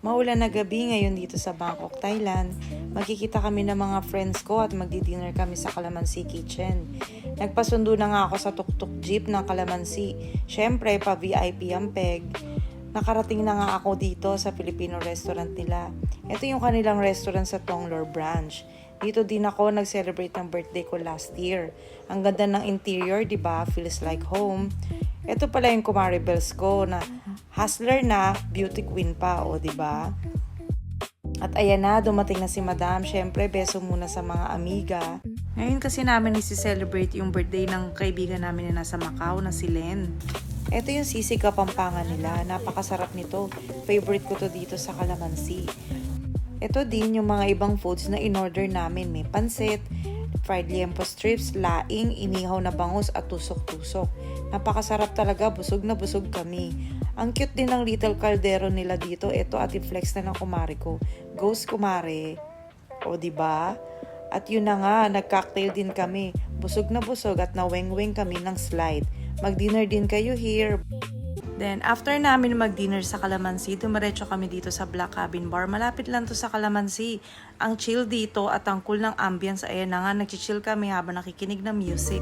Maulan na gabi ngayon dito sa Bangkok, Thailand. Magkikita kami ng mga friends ko at magdi-dinner kami sa Calamansi Kitchen. Nagpasundo na nga ako sa tuk-tuk jeep ng Calamansi. Syempre, pa-VIP ang peg. Nakarating na nga ako dito sa Filipino restaurant nila. Ito yung kanilang restaurant sa Tonglor branch. Dito din ako nag-celebrate ng birthday ko last year. Ang ganda ng interior, di ba? Feels like home. Ito pala yung Kumari Bells ko na hustler na, beauty queen pa, o di ba? At ayan na, dumating na si Madam. Syempre, beso muna sa mga amiga. Ngayon kasi namin isi-celebrate yung birthday ng kaibigan namin na nasa Macau na si Len. Ito yung sisig Kapampangan nila. Napakasarap nito. Favorite ko to dito sa Calamansi. Ito din yung mga ibang foods na in-order namin. May pansit, fried liempo strips, laing, inihaw na bangus at tusok-tusok. Napakasarap talaga, busog na busog kami. Ang cute din ng little caldero nila dito. Ito at i-flex na ng kumare ko. Ghost kumare. O diba? At yun na nga, nag-cocktail din kami. Busog na busog at naweng-weng kami ng slide. Mag-dinner din kayo here. Then, after namin mag-dinner sa Calamansi, dumiretso kami dito sa Black Cabin Bar. Malapit lang to sa Calamansi. Ang chill dito at ang cool ng ambience. Ayan na nga, nag-chill kami habang nakikinig ng music.